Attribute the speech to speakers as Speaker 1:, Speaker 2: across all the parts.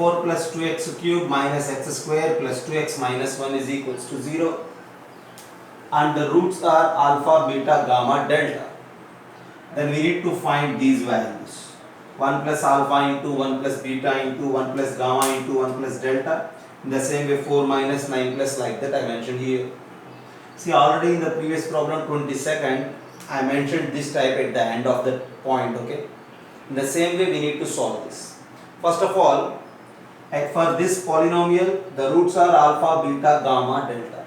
Speaker 1: 4 plus 2x cube minus x square plus 2x minus 1 is equals to 0, and the roots are alpha, beta, gamma, delta. Then we need to find these values. 1 plus alpha into 1 plus beta into 1 plus gamma into 1 plus delta. In the same way 4 minus 9 plus, like that I mentioned here. See, already in the previous problem 22nd I mentioned this type at the end of the point. Okay. In the same way we need to solve this. First of all, for this polynomial the roots are alpha, beta, gamma, delta.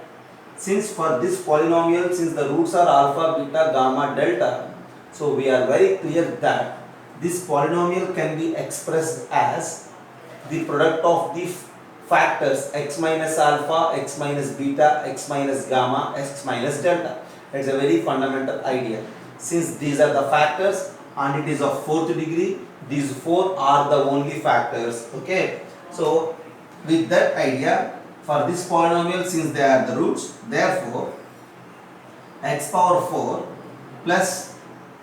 Speaker 1: Since for this polynomial, since the roots are alpha, beta, gamma, delta, so we are very clear that this polynomial can be expressed as the product of the factors x minus alpha, x minus beta, x minus gamma, x minus delta. It's a very fundamental idea. Since these are the factors and it is of fourth degree, these four are the only factors. Okay. So with that idea, for this polynomial, since they are the roots, therefore x power 4 plus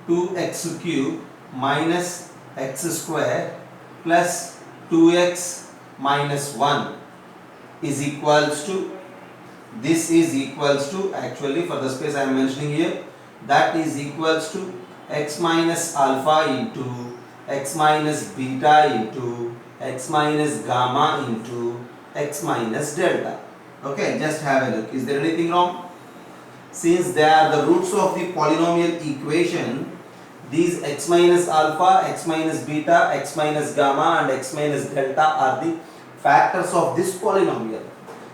Speaker 1: 2x cube minus x square plus 2x minus 1 is equals to, this is equals to, actually for the space I am mentioning here, that is equals to x minus alpha into x minus beta into x minus gamma into x minus delta. Okay, just have a look. Is there anything wrong? Since they are the roots of the polynomial equation, these x minus alpha, x minus beta, x minus gamma and x minus delta are the factors of this polynomial.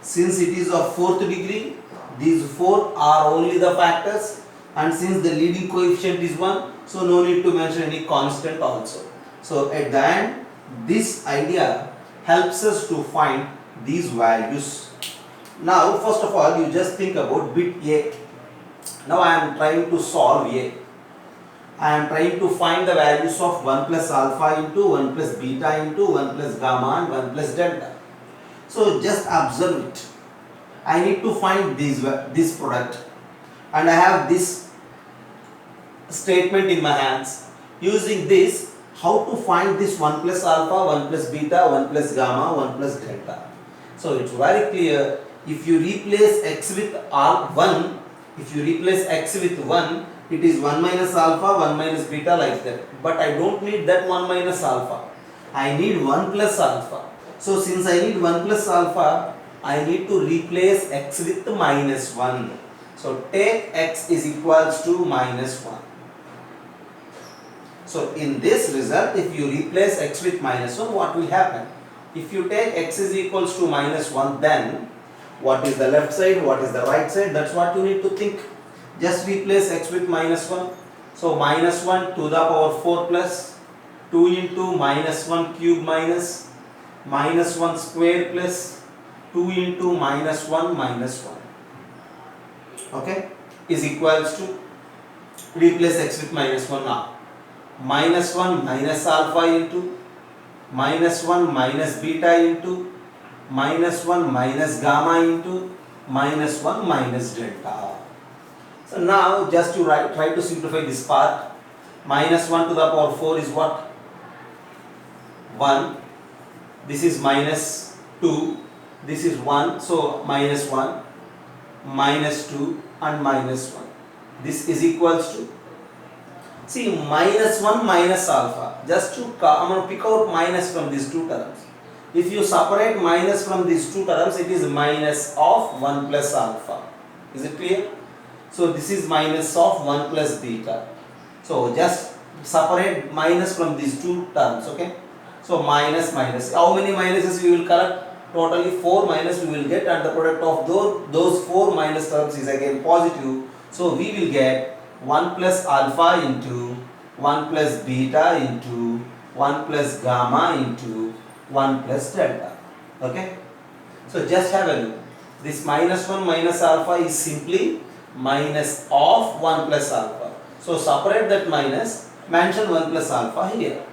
Speaker 1: Since it is of fourth degree, these four are only the factors, and since the leading coefficient is 1, so no need to mention any constant also. So at the end, this idea helps us to find these values. Now first of all, you just think about bit A. Now I am trying to solve A. I am trying to find the values of 1 plus alpha into 1 plus beta into 1 plus gamma and 1 plus delta. So just observe it. I need to find this product, and I have this statement in my hands. Using this, how to find this 1 plus alpha, 1 plus beta, 1 plus gamma, 1 plus delta. So it's very clear. If you replace x with 1, if you replace x with 1, it is 1 minus alpha, 1 minus beta, like that. But I don't need that 1 minus alpha. I need 1 plus alpha. So since I need 1 plus alpha, I need to replace x with minus 1. So take x is equals to minus 1. So in this result, if you replace x with minus 1, what will happen? If you take x is equals to minus 1, then what is the left side, what is the right side? That's what you need to think. Just replace x with minus 1. So minus 1 to the power 4 plus 2 into minus 1 cube minus 1 square plus 2 into minus 1 minus 1. Okay, is equals to, replace x with minus 1 now. Minus 1 minus alpha into minus 1 minus beta into minus 1 minus gamma into minus 1 minus delta. So now just to try to simplify this part. Minus 1 to the power 4 is what? 1. This is minus 2. This is 1. So minus 1, minus 2 and minus 1. This is equals to, see, minus 1 minus alpha. Just to I'm going to pick out minus from these two terms. If you separate minus from these two terms, it is minus of 1 plus alpha. Is it clear? So this is minus of 1 plus beta. So just separate minus from these two terms. Okay. So minus minus. How many minuses we will collect? Totally 4 minus we will get, and the product of those 4 minus terms is again positive. So we will get 1 plus alpha into 1 plus beta into 1 plus gamma into 1 plus delta. Okay. So just have a look. This minus 1 minus alpha is simply minus of 1 plus alpha. So separate that minus, mention 1 plus alpha here.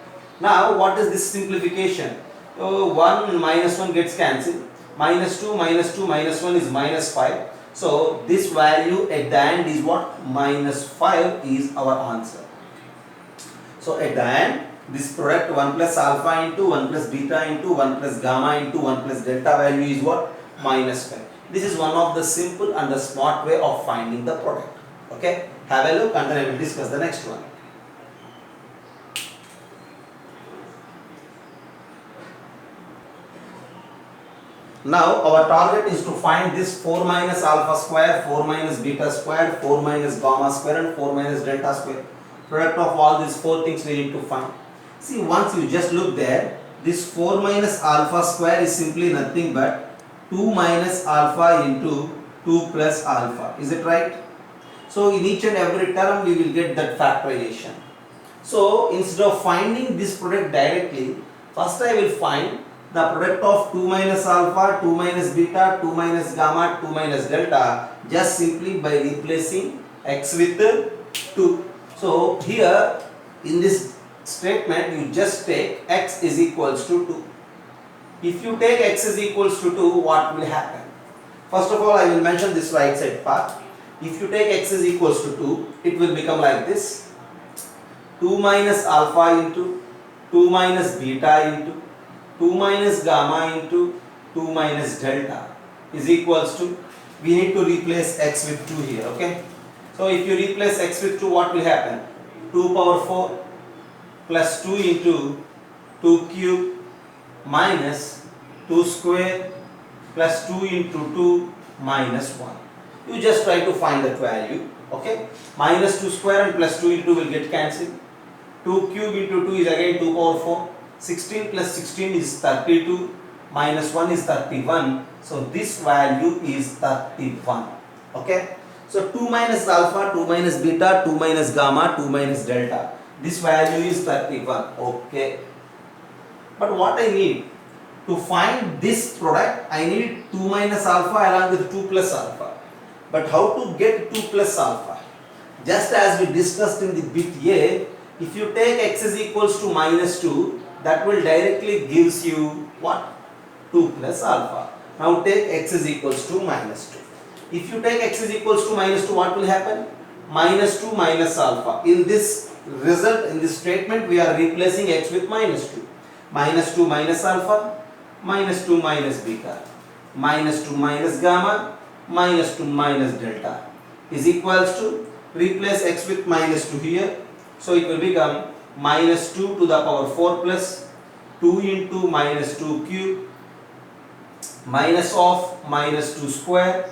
Speaker 1: Now what is this simplification? 1 minus 1 gets cancelled. Minus 2 minus 2 minus 1 is minus 5. So this value at the end is what? Minus 5 is our answer. So at the end, This product 1 plus alpha into 1 plus beta into 1 plus gamma into 1 plus delta value is what? Minus 5. This is one of the simple and the smart way of finding the product. Okay, have a look and then I will discuss the next one. Now our target is to find this 4 minus alpha square, 4 minus beta square, 4 minus gamma square and 4 minus delta square. Product of all these 4 things we need to find. See, once you just look there, this 4 minus alpha square is simply nothing but 2 minus alpha into 2 plus alpha. Is it right? So in each and every term we will get that factorization. So instead of finding this product directly, first I will find the product of 2 minus alpha, 2 minus beta, 2 minus gamma, 2 minus delta just simply by replacing x with 2. So here in this statement you just take x is equals to 2. If you take x is equals to 2, what will happen? First of all I will mention this right side part. If you take x is equals to 2, it will become like this. 2 minus alpha into 2 minus beta into 2 minus gamma into 2 minus delta is equals to, we need to replace x with 2 here, okay? So if you replace x with 2, what will happen? 2 power 4 plus 2 into 2 cube minus 2 square plus 2 into 2 minus 1. You just try to find that value, okay? Minus 2 square and plus 2 into will get cancelled. 2 cube into 2 is again 2 power 4. 16 plus 16 is 32, minus 1 is 31, so this value is 31, okay. So 2 minus alpha, 2 minus beta, 2 minus gamma, 2 minus delta, this value is 31, okay. But what I need to find this product, I need 2 minus alpha along with 2 plus alpha. But how to get 2 plus alpha? Just as we discussed in the bit A, if you take x is equals to minus 2, that will directly gives you what? 2 plus alpha. Now take x is equals to minus 2. If you take x is equals to minus 2, what will happen? Minus 2 minus alpha. In this result, in this statement, we are replacing x with minus 2. Minus 2 minus alpha, minus 2 minus beta, minus 2 minus gamma, minus 2 minus delta is equals to, replace x with minus 2 here. So it will become minus 2 to the power 4 plus 2 into minus 2 cube minus of minus 2 square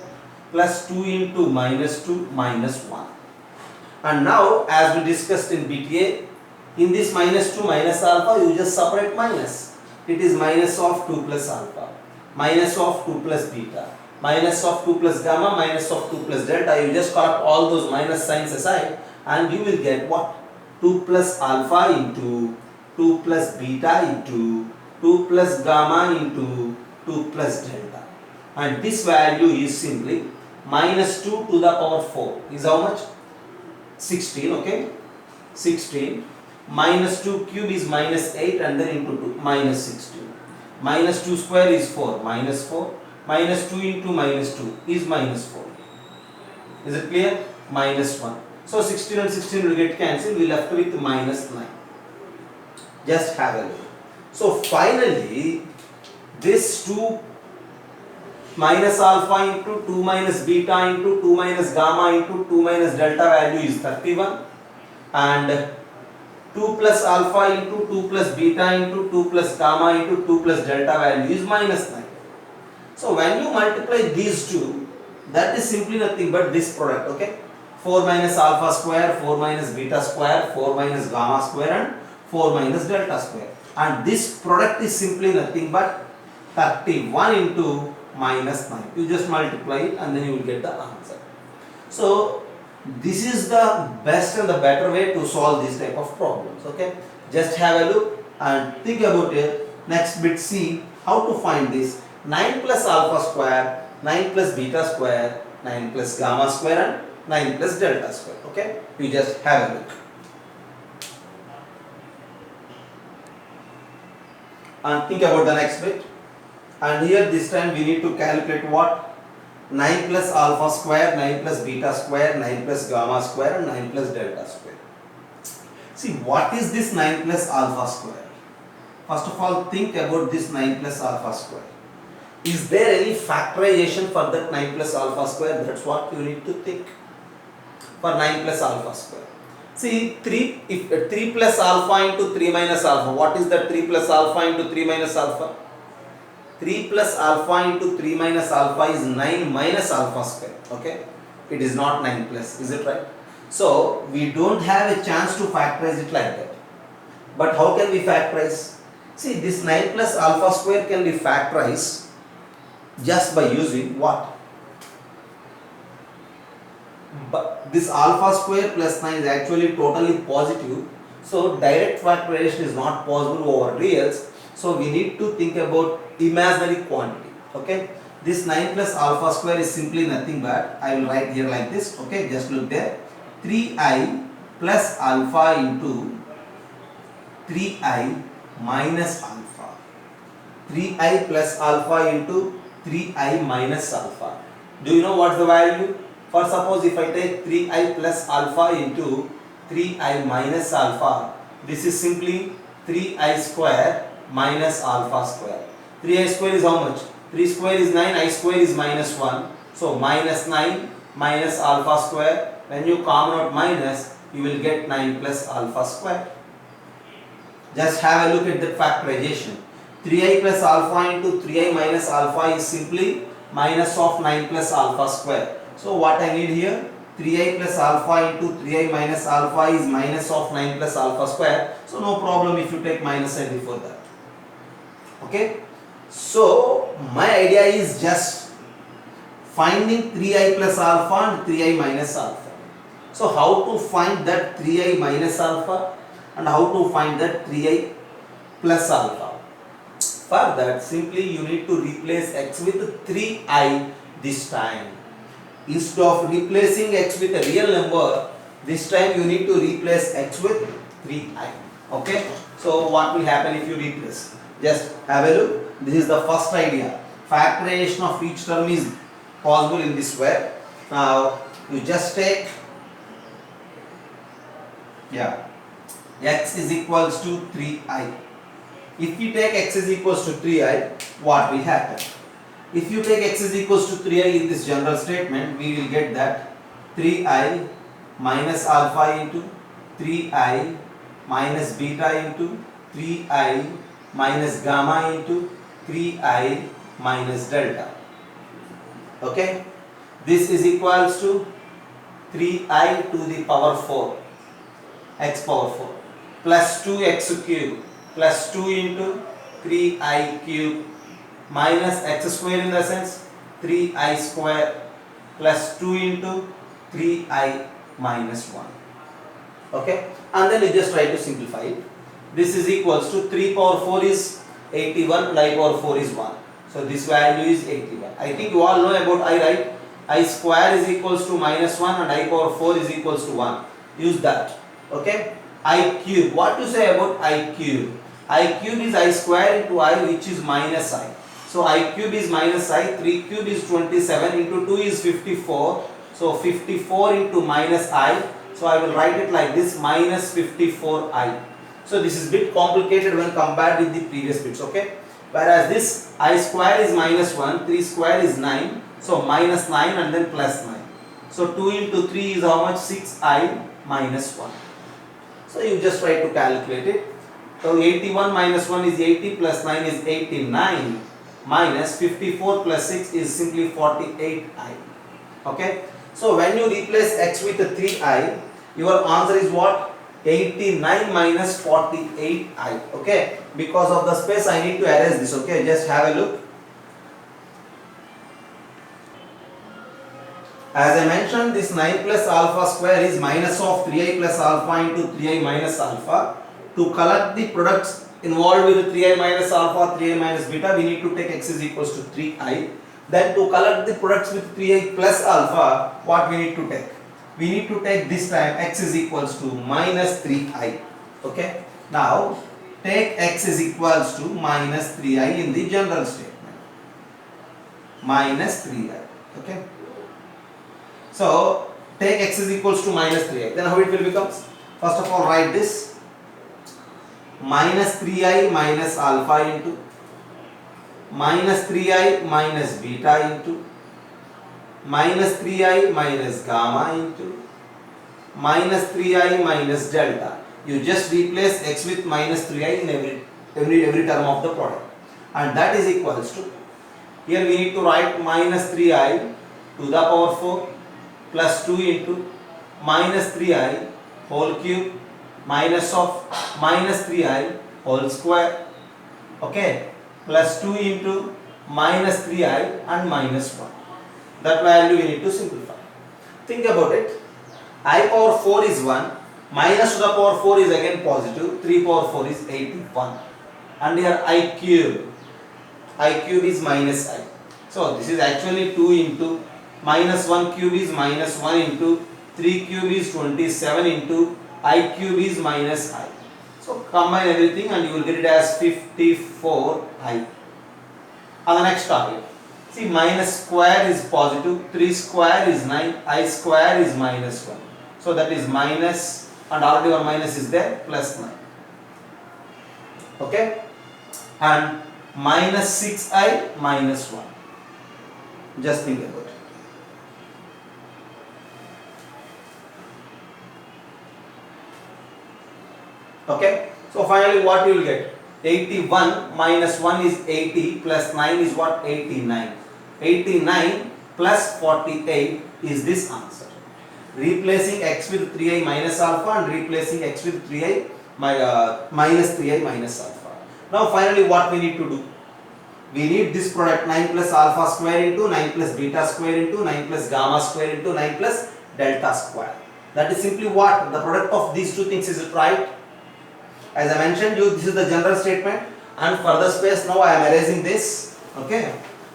Speaker 1: plus 2 into minus 2 minus 1. And now as we discussed in BTA, in this minus 2 minus alpha you just separate minus. It is minus of 2 plus alpha, minus of 2 plus beta, minus of 2 plus gamma, minus of 2 plus delta. You just collect all those minus signs aside and you will get what? 2 plus alpha into 2 plus beta into 2 plus gamma into 2 plus delta. And this value is simply minus 2 to the power 4 is how much? 16, okay? 16. Minus 2 cube is minus 8 and then into 2, minus 16. Minus 2 square is 4, minus 4. Minus 2 into minus 2 is minus 4. Is it clear? Minus 1. So 16 and 16 will get cancelled, we left with minus 9. Just have a look. So finally, this 2 minus alpha into 2 minus beta into 2 minus gamma into 2 minus delta value is 31, and 2 plus alpha into 2 plus beta into 2 plus gamma into 2 plus delta value is minus 9. So when you multiply these two, that is simply nothing but this product, okay? 4 minus alpha square, 4 minus beta square, 4 minus gamma square and 4 minus delta square. And this product is simply nothing but 31 into minus 9. You just multiply it and then you will get the answer. So this is the best and the better way to solve this type of problems, okay? Just have a look and think about it. Next bit C, how to find this. 9 plus alpha square, 9 plus beta square, 9 plus gamma square and 9 plus delta square, okay? You just have a look. And think about the next bit. And here this time we need to calculate what? 9 plus alpha square, 9 plus beta square, 9 plus gamma square and 9 plus delta square. See, what is this 9 plus alpha square? First of all, think about this 9 plus alpha square. Is there any factorization for that 9 plus alpha square? That's what you need to think for 9 plus alpha square. See, 3 plus alpha into 3 minus alpha, what is that 3 plus alpha into 3 minus alpha? 3 plus alpha into 3 minus alpha is 9 minus alpha square, okay? It is not 9 plus, is it right? So, we don't have a chance to factorize it like that. But how can we factorize? See, this 9 plus alpha square can be factorized just by using what? But this alpha square plus 9 is actually totally positive. So, direct factorization is not possible over reals. So, we need to think about imaginary quantity, okay? This 9 plus alpha square is simply nothing but, I will write here like this, okay? Just look there. 3i plus alpha into 3i minus alpha. 3i plus alpha into 3i minus alpha. Do you know what's the value? For suppose if I take 3i plus alpha into 3i minus alpha, this is simply 3i square minus alpha square. 3i square is how much? 3 square is 9, I square is minus 1. So minus 9 minus alpha square. When you common out minus, you will get 9 plus alpha square. Just have a look at the factorization. 3i plus alpha into 3i minus alpha is simply minus of 9 plus alpha square. So what I need here? 3i plus alpha into 3i minus alpha is minus of 9 plus alpha square. So no problem if you take minus sign before that. Okay. So my idea is just finding 3i plus alpha and 3i minus alpha. So how to find that 3i minus alpha and how to find that 3i plus alpha? For that, simply you need to replace x with 3i this time. Instead of replacing x with a real number, this time you need to replace x with 3i. Okay? So what will happen if you replace? Just have a look. This is the first idea. Factorization of each term is possible in this way. Now you just take x is equals to 3i. If you take x is equals to 3i, what will happen? If you take x is equals to 3i in this general statement, we will get that 3i minus alpha into 3i minus beta into 3i minus gamma into 3i minus delta. Okay? This is equals to 3i to the power 4, x power 4, plus 2x cube plus 2 into 3i cube minus x square in the sense 3i square plus 2 into 3i minus 1. Okay? And then you just try to simplify it. This is equals to 3 power 4 is 81 and I power 4 is 1. So this value is 81. I think you all know about I, right? I square is equals to minus 1 and I power 4 is equals to 1. Use that. Okay? I cube. What to say about I cube? I cube is I square into I, which is minus I. So I cube is minus I, 3 cube is 27, into 2 is 54. So 54 into minus I. So I will write it like this, minus 54i. So this is a bit complicated when compared with the previous bits, okay? Whereas this I square is minus 1, 3 square is 9. So minus 9 and then plus 9. So 2 into 3 is how much? 6i minus 1. So you just try to calculate it. So 81 minus 1 is 80 plus 9 is 89 minus 54 plus 6 is simply 48i. Okay. So when you replace x with a 3i, your answer is what? 89 minus 48i. Okay. Because of the space I need to erase this. Okay. Just have a look. As I mentioned, this 9 plus alpha square is minus of 3i plus alpha into 3i minus alpha. To collect the products involved with 3i minus alpha, 3i minus beta, we need to take x is equals to 3i. Then to collect the products with 3i plus alpha, what we need to take? We need to take this time x is equals to minus 3i. Okay. Now take x is equals to minus 3i in the general statement. Minus 3i. Okay. So take x is equals to minus 3i. Then how it will become? First of all, write this. minus 3i minus alpha into minus 3i minus beta into minus 3i minus gamma into minus 3i minus delta. You just replace x with minus 3i in every term of the product, and that is equals to, here we need to write minus 3i to the power 4 plus 2 into minus 3i whole cube minus of minus 3i whole square, okay, plus 2 into minus 3i and minus 1. That value we need to simplify. Think about it. I power 4 is 1, minus to the power 4 is again positive, 3 power 4 is 81, and here I cube is minus I. So this is actually 2 into minus 1 cube is minus 1 into 3 cube is 27 into I cube is minus I. So combine everything and you will get it as 54I. On the next topic, see, minus square is positive, 3 square is 9, I square is minus 1. So that is minus, and already one minus is there, plus 9. Okay, and minus 6i minus 1. Just think about it. Okay, so finally what you will get? 81 minus 1 is 80 plus 9 is what? 89. 89 plus 48 is this answer. Replacing x with 3i minus alpha and replacing x with 3i minus 3i minus alpha. Now finally what we need to do? We need this product 9 plus alpha square into 9 plus beta square into 9 plus gamma square into 9 plus delta square. That is simply what? The product of these two things, is it right? As I mentioned you, this is the general statement, and for the space now I am erasing this. Okay.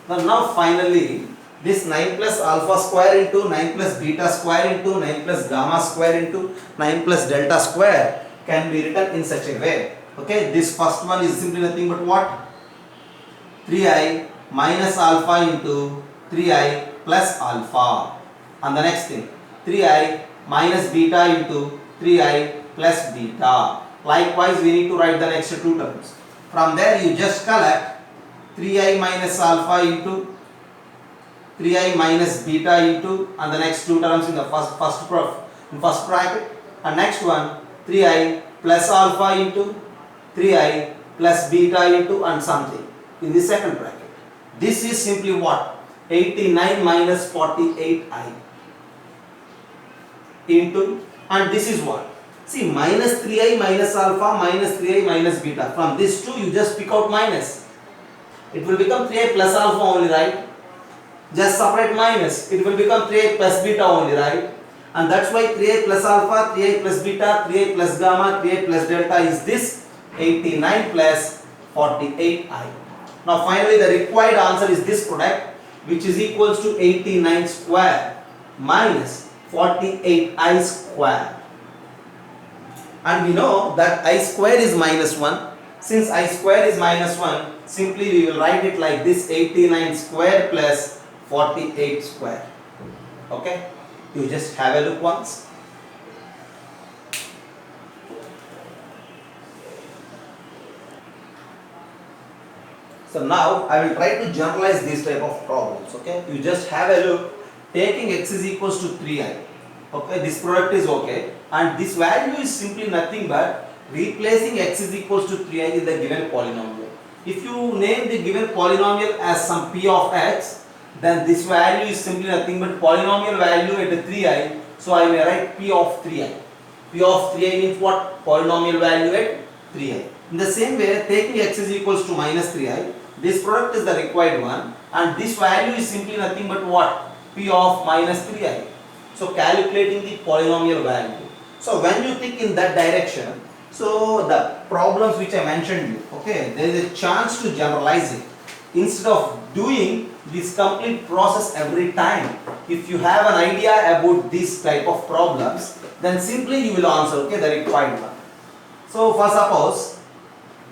Speaker 1: Now finally this 9 plus alpha square into 9 plus beta square into 9 plus gamma square into 9 plus delta square can be written in such a way. Okay. This first one is simply nothing but what? 3i minus alpha into 3i plus alpha. And the next thing, 3i minus beta into 3i plus beta. Likewise, we need to write the next two terms. From there, you just collect 3i minus alpha into 3i minus beta into, and the next two terms in the first bracket, and next one 3i plus alpha into 3i plus beta into and something in the second bracket. This is simply what? 89 minus 48i into, and this is what? See, minus 3i minus alpha minus 3i minus beta. From this two you just pick out minus. It will become 3i plus alpha only, right? Just separate minus. It will become 3i plus beta only, right? And that's why 3i plus alpha, 3i plus beta, 3i plus gamma, 3i plus delta is this 89 plus 48i. Now finally the required answer is this product, which is equals to 89 square minus 48i square. And we know that I square is minus 1. Since I square is minus 1, simply we will write it like this: 89 square plus 48 square. Okay, you just have a look once. So now I will try to generalize these type of problems. Okay, you just have a look. Taking x is equals to 3i. Okay, this product is okay, and this value is simply nothing but replacing x is equals to 3i in the given polynomial. If you name the given polynomial as some p of x, then this value is simply nothing but polynomial value at 3i. So I may write p of 3i. P of 3i means what? Polynomial value at 3i. In the same way, taking x is equals to minus 3i, this product is the required one, and this value is simply nothing but what? P of minus 3i. So calculating the polynomial value. So when you think in that direction, so the problems which I mentioned you, okay, there is a chance to generalize it. Instead of doing this complete process every time, if you have an idea about this type of problems, then simply you will answer, okay, the required one. So for suppose,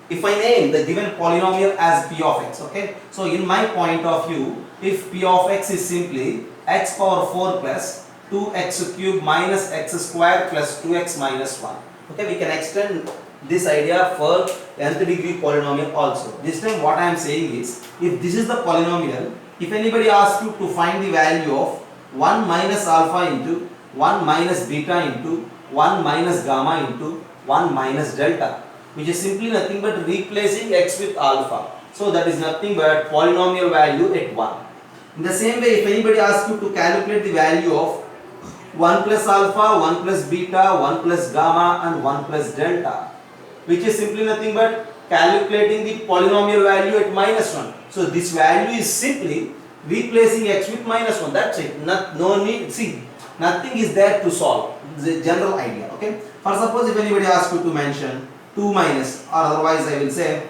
Speaker 1: if I name the given polynomial as p of x, okay, so in my point of view, if p of x is simply x power 4 plus 2x cube minus x square plus 2x minus 1. Okay, we can extend this idea for nth degree polynomial also. This time what I am saying is, if this is the polynomial, if anybody asks you to find the value of 1 minus alpha into 1 minus beta into 1 minus gamma into 1 minus delta, which is simply nothing but replacing x with alpha. So that is nothing but polynomial value at 1. In the same way, if anybody asks you to calculate the value of 1 plus alpha, 1 plus beta, 1 plus gamma and 1 plus delta, which is simply nothing but calculating the polynomial value at minus 1. So this value is simply replacing x with minus 1. That's it. No need, see, nothing is there to solve. The general idea. Okay. For suppose if anybody asks you to mention 2 minus, or otherwise I will say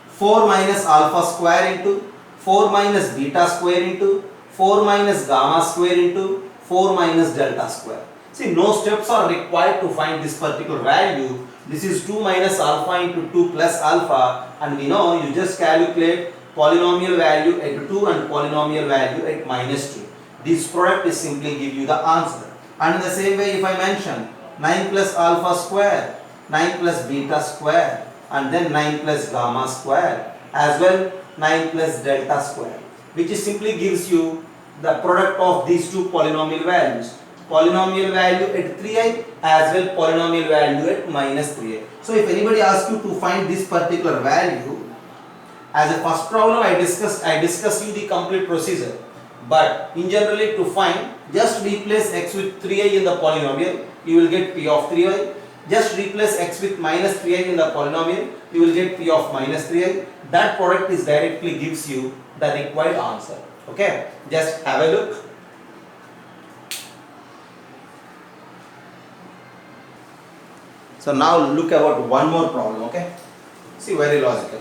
Speaker 1: 4 minus alpha square into 4 minus beta square into 4 minus gamma square into 4 minus delta square. See, no steps are required to find this particular value. This is 2 minus alpha into 2 plus alpha, and we know you just calculate polynomial value at 2 and polynomial value at minus 2. This product is simply give you the answer. And in the same way, if I mention 9 plus alpha square, 9 plus beta square, and then 9 plus gamma square, as well 9 plus delta square, which is simply gives you the product of these two polynomial values. Polynomial value at 3i as well polynomial value at minus 3i. So if anybody asks you to find this particular value, as a first problem I discussed you the complete procedure. But in generally to find, just replace x with 3i in the polynomial, you will get p of 3i. Just replace x with minus 3i in the polynomial, you will get p of minus 3i. That product is directly gives you the required answer. Okay, just have a look. So now look about one more problem. Okay, see, very logical.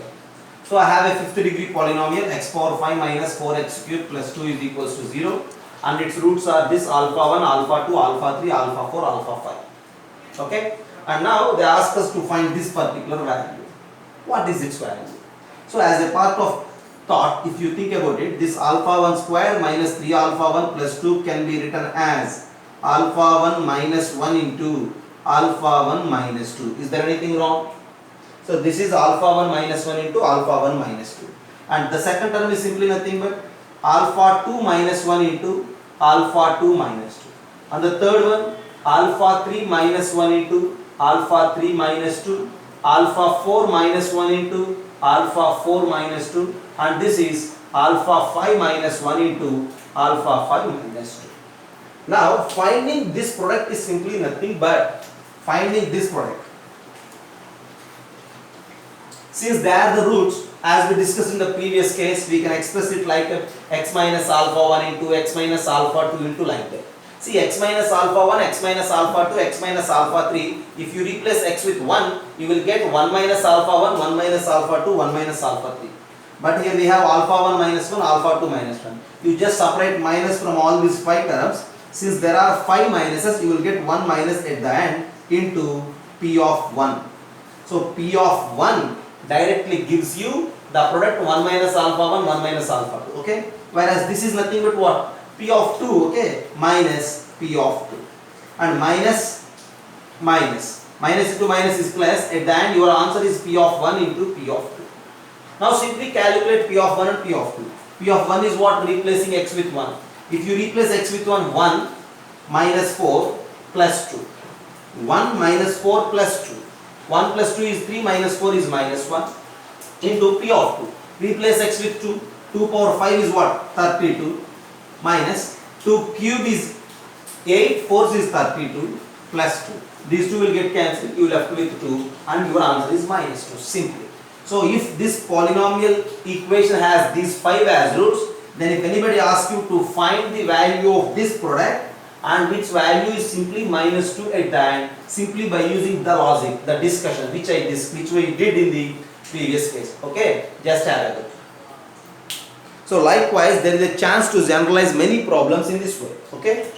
Speaker 1: So I have a fifth degree polynomial x power 5 minus 4x cubed plus 2 is equals to 0, and its roots are this alpha 1, alpha 2, alpha 3, alpha 4, alpha 5. Okay, and now they ask us to find this particular value. What is its value? So as a part of thought, if you think about it, this alpha 1 square minus 3 alpha 1 plus 2 can be written as alpha 1 minus 1 into alpha 1 minus 2. Is there anything wrong? So this is alpha 1 minus 1 into alpha 1 minus 2. And the second term is simply nothing but alpha 2 minus 1 into alpha 2 minus 2. And the third one, alpha 3 minus 1 into alpha 3 minus 2, alpha 4 minus 1 into alpha 4 minus 2, and this is alpha 5 minus 1 into alpha 5 minus 2. Now finding this product is simply nothing but finding this product. Since they are the roots, as we discussed in the previous case, we can express it like x minus alpha 1 into x minus alpha 2 into like that. See, x minus alpha 1, x minus alpha 2, x minus alpha 3. If you replace x with 1, you will get 1 minus alpha 1, 1 minus alpha 2, 1 minus alpha 3. But here we have alpha 1 minus 1, alpha 2 minus 1. You just separate minus from all these 5 terms. Since there are 5 minuses, you will get 1 minus at the end into p of 1. So p of 1 directly gives you the product 1 minus alpha 1, 1 minus alpha 2. Okay? Whereas this is nothing but what? P of 2, okay? Minus p of 2. And minus into minus is plus. At the end your answer is p of 1 into p of 2. Now simply calculate p of 1 and p of 2. P of 1 is what? Replacing x with 1. If you replace x with 1, 1 minus 4 plus 2. 1 minus 4 plus 2. 1 plus 2 is 3, minus 4 is minus 1 into p of 2. Replace x with 2. 2 power 5 is what? 32 minus 2 cube is 8, 4 is 32 plus 2. These two will get cancelled. You will left with 2 and your answer is minus 2 simply. So if this polynomial equation has these 5 as roots, then if anybody asks you to find the value of this product and which value is simply minus 2 at the end, simply by using the logic, the discussion which we did in the previous case. Okay, just have a look. So likewise, there is a chance to generalize many problems in this way. Okay.